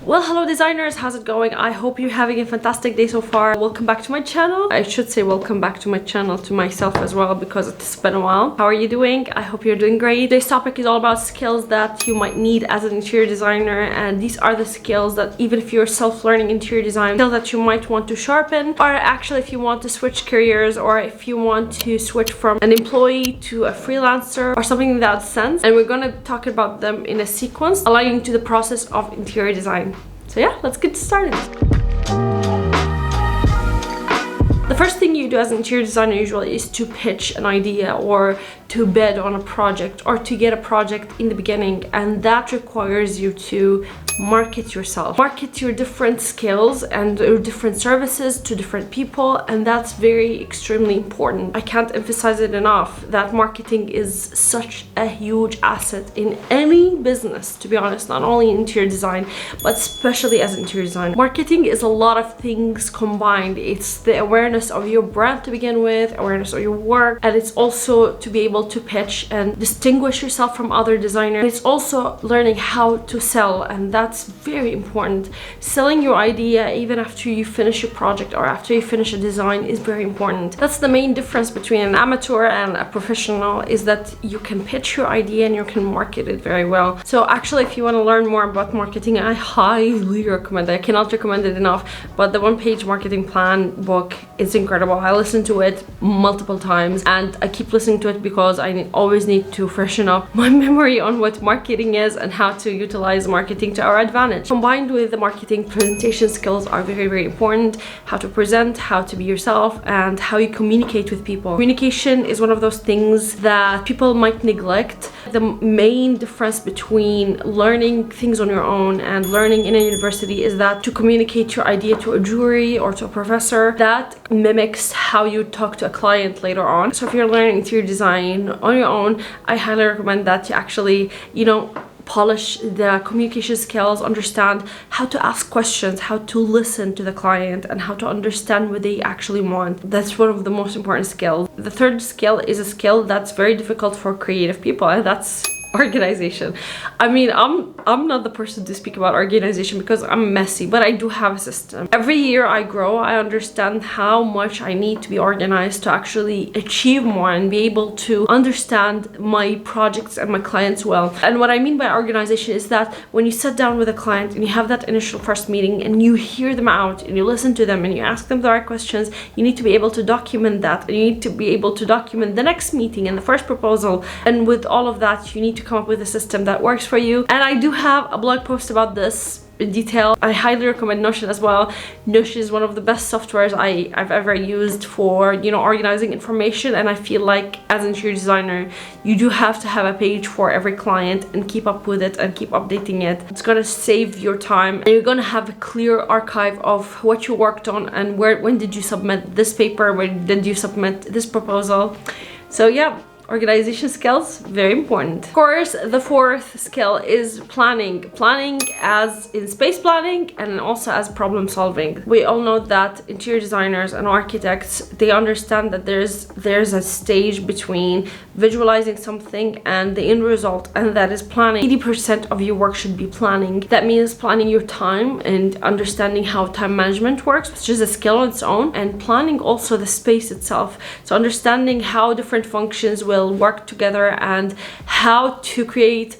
Well, hello designers, how's it going? I hope you're having a fantastic day so far. Welcome back to my channel. I should say welcome back to my channel, to myself as well, because it's been a while. How are you doing? I hope you're doing great. Today's topic is all about skills that you might need as an interior designer, and these are the skills that even if you're self-learning interior design, skills that you might want to sharpen, or actually if you want to switch careers, or if you want to switch from an employee to a freelancer or something in that sense. And we're gonna talk about them in a sequence, aligning to the process of interior design. So yeah, let's get started. The first thing you do as an interior designer usually is to pitch an idea or to bid on a project or to get a project in the beginning, and that requires you to market yourself, market your different skills and your different services to different people, and that's very extremely important. I can't emphasize it enough that marketing is such a huge asset in any business, to be honest, not only in interior design but especially as interior design. Marketing is a lot of things combined. It's the awareness of your brand to begin with, awareness of your work, and it's also to be able to pitch and distinguish yourself from other designers. It's also learning how to sell, and that's very important. Selling your idea even after you finish your project or after you finish a design is very important. That's the main difference between an amateur and a professional, is that you can pitch your idea and you can market it very well. So actually, if you want to learn more about marketing, I highly recommend it. I cannot recommend it enough, but the one-page marketing plan book is incredible. I listened to it multiple times and I keep listening to it because I always need to freshen up my memory on what marketing is and how to utilize marketing to our advantage. Combined with the marketing, presentation skills are very important. How to present, how to be yourself, and how you communicate with people. Communication is one of those things that people might neglect. The main difference between learning things on your own and learning in a university is that to communicate your idea to a jury or to a professor, that mimics how you talk to a client later on. So if you're learning interior design on your own, I highly recommend that you actually, polish the communication skills, understand how to ask questions, how to listen to the client, and how to understand what they actually want. That's one of the most important skills. The third skill is a skill that's very difficult for creative people, and that's organization. I mean, I'm not the person to speak about organization because I'm messy, but I do have a system. Every year I grow, I understand how much I need to be organized to actually achieve more and be able to understand my projects and my clients well. And what I mean by organization is that when you sit down with a client and you have that initial first meeting and you hear them out and you listen to them and you ask them the right questions, you need to be able to document that, and you need to be able to document the next meeting and the first proposal. And with all of that, you need to come up with a system that works for you. And I do have a blog post about this in detail. I highly recommend Notion as well. Notion is one of the best softwares I've ever used for organizing information, and I feel like as an interior designer you do have to have a page for every client and keep up with it and keep updating it. It's gonna save your time, and you're gonna have a clear archive of what you worked on and when did you submit this paper, when did you submit this proposal. So yeah, organization skills, very important. Of course, the fourth skill is planning. Planning as in space planning and also as problem solving. We all know that interior designers and architects, they understand that there's a stage between visualizing something and the end result, and that is planning. 80% of your work should be planning. That means planning your time and understanding how time management works, which is a skill on its own, and planning also the space itself. So understanding how different functions will work together and how to create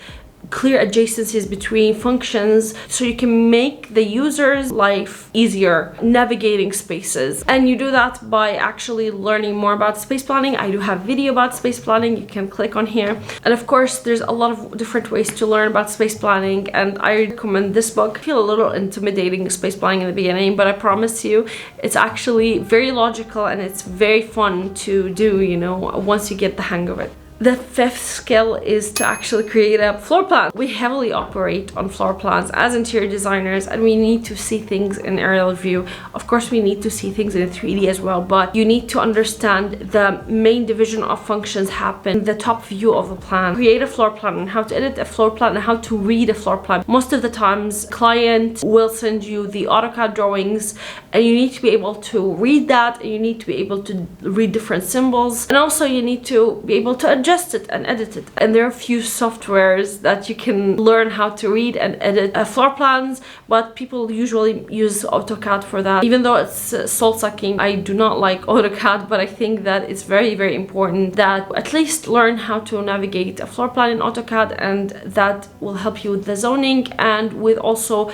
clear adjacencies between functions so you can make the user's life easier navigating spaces. And you do that by actually learning more about space planning. I do have video about space planning, you can click on here. And of course there's a lot of different ways to learn about space planning, and I recommend this book. I feel a little intimidating space planning in the beginning, but I promise you it's actually very logical and it's very fun to do, once you get the hang of it. The fifth skill is to actually create a floor plan. We heavily operate on floor plans as interior designers, and we need to see things in aerial view. Of course, we need to see things in 3D as well, but you need to understand the main division of functions happen in the top view of the plan. Create a floor plan and how to edit a floor plan and how to read a floor plan. Most of the times, client will send you the AutoCAD drawings, and you need to be able to read that, and you need to be able to read different symbols, and also you need to be able to adjust adjust it and edit it. And there are a few softwares that you can learn how to read and edit floor plans, but people usually use AutoCAD for that. Even though it's soul-sucking, I do not like AutoCAD, but I think that it's very, very important that at least learn how to navigate a floor plan in AutoCAD, and that will help you with the zoning and with also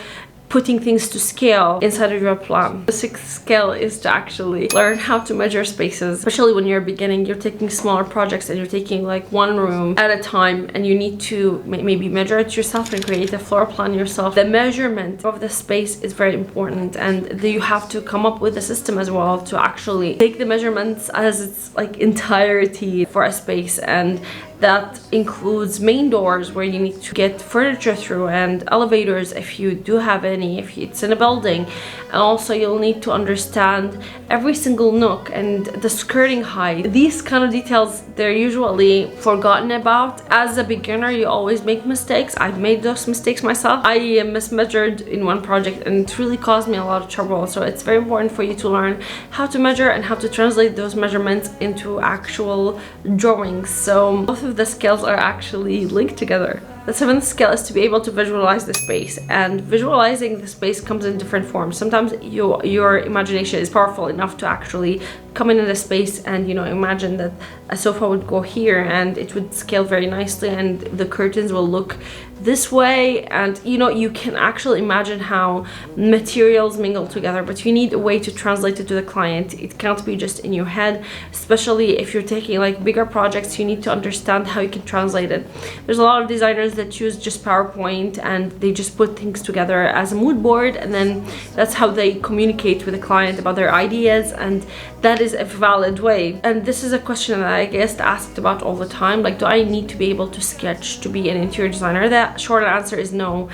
putting things to scale inside of your plan. The sixth skill is to actually learn how to measure spaces, especially when you're beginning. You're taking smaller projects and you're taking like one room at a time, and you need to maybe measure it yourself and create a floor plan yourself. The measurement of the space is very important, and you have to come up with a system as well to actually take the measurements as its like entirety for a space, and that includes main doors where you need to get furniture through, and elevators if you do have any, if it's in a building. And also you'll need to understand every single nook and the skirting height. These kind of details, they're usually forgotten about. As a beginner, you always make mistakes. I've made those mistakes myself. I mismeasured in one project and it really caused me a lot of trouble. So it's very important for you to learn how to measure and how to translate those measurements into actual drawings. So both of the skills are actually linked together. The seventh skill is to be able to visualize the space, and visualizing the space comes in different forms. Sometimes your imagination is powerful enough to actually come in a space and, you know, imagine that a sofa would go here and it would scale very nicely and the curtains will look this way, and you know, you can actually imagine how materials mingle together, but you need a way to translate it to the client. It can't be just in your head, especially if you're taking like bigger projects. You need to understand how you can translate it. There's a lot of designers that choose just PowerPoint and they just put things together as a mood board, and then that's how they communicate with the client about their ideas, and that is a valid way. And this is a question that I get asked about all the time, like, do I need to be able to sketch to be an interior designer? The short answer is no.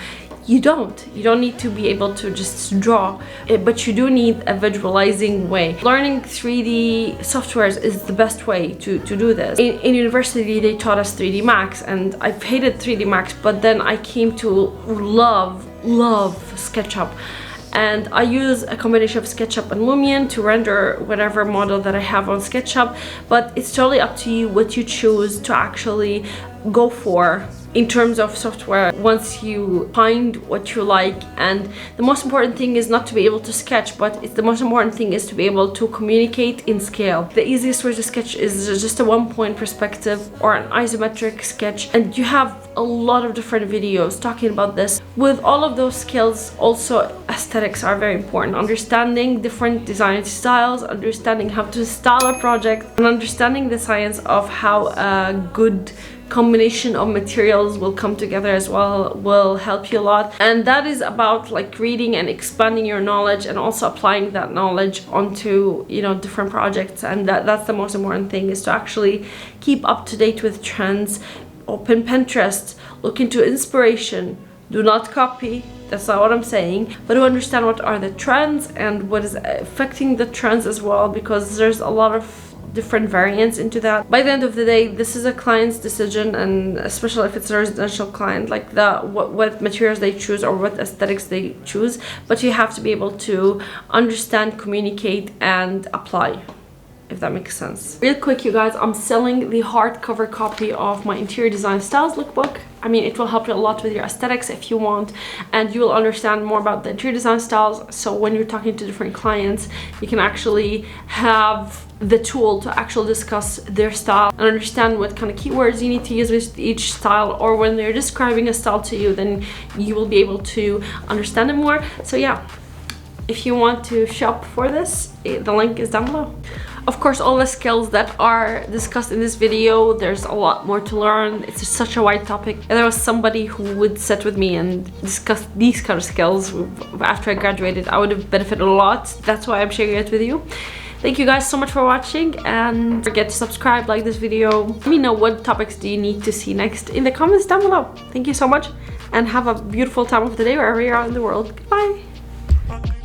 You don't need to be able to just draw, but you do need a visualizing way. Learning 3D softwares is the best way to do this. In university, they taught us 3D Max, and I've hated 3D Max, but then I came to love SketchUp. And I use a combination of SketchUp and Lumion to render whatever model that I have on SketchUp, but it's totally up to you what you choose to actually go for in terms of software once you find what you like. And the most important thing is not to be able to sketch, but the most important thing is to be able to communicate in scale. The easiest way to sketch is just a one-point perspective or an isometric sketch, and you have a lot of different videos talking about this. With all of those skills, also aesthetics are very important. Understanding different design styles, understanding how to style a project, and understanding the science of how a good combination of materials will come together as well will help you a lot. And that is about like reading and expanding your knowledge and also applying that knowledge onto, you know, different projects. And that's the most important thing, is to actually keep up to date with trends. Open Pinterest, look into inspiration. Do not copy, that's not what I'm saying, but to understand what are the trends and what is affecting the trends as well, because there's a lot of different variants into that. By the end of the day, this is a client's decision, and especially if it's a residential client, like what materials they choose or what aesthetics they choose, but you have to be able to understand, communicate, and apply, if that makes sense. Real quick, you guys, I'm selling the hardcover copy of my interior design styles lookbook. I mean, it will help you a lot with your aesthetics if you want, and you will understand more about the interior design styles. So when you're talking to different clients, you can actually have the tool to actually discuss their style and understand what kind of keywords you need to use with each style, or when they're describing a style to you, then you will be able to understand it more. So yeah, if you want to shop for this, the link is down below. Of course, all the skills that are discussed in this video, there's a lot more to learn. It's such a wide topic. If there was somebody who would sit with me and discuss these kind of skills after I graduated, I would have benefited a lot. That's why I'm sharing it with you. Thank you guys so much for watching, and don't forget to subscribe, like this video. Let me know what topics do you need to see next in the comments down below. Thank you so much, and have a beautiful time of the day wherever you are in the world. Goodbye.